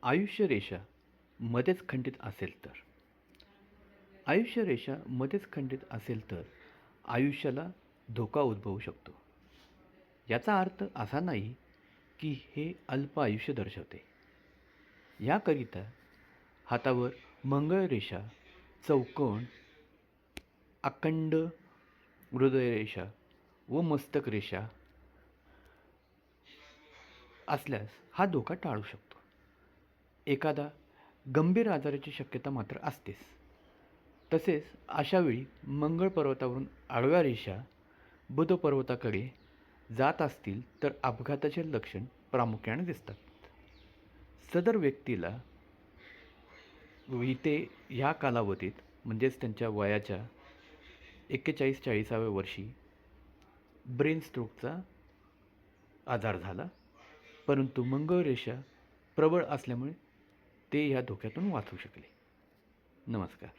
आयुष्यरेषा मध्येच खंडित असेल तर आयुष्यरेषा मध्येच खंडित असेल तर आयुष्याला धोका उद्भवू शकतो. याचा अर्थ असा नाही की हे अल्प आयुष्य दर्शवते. याकरिता हातावर मंगळरेषा, चौकोन, अखंड हृदयरेषा व मस्तकरेषा असल्यास हा धोका टाळू शकतो. एखादा गंभीर आजाराची शक्यता मात्र असतेच. तसेच अशावेळी मंगळ पर्वतावरून आडव्या रेषा बुध पर्वताकडे जात असतील तर अपघाताचे लक्षण प्रामुख्याने दिसतात. सदर व्यक्तीला इथे ह्या कालावधीत म्हणजेच त्यांच्या वयाच्या 41-40व्या वर्षी ब्रेन स्ट्रोकचा आजार झाला, परंतु मंगळ रेषा प्रबळ असल्यामुळे ते ह्या धोक्यातून वाचू शकले. नमस्कार.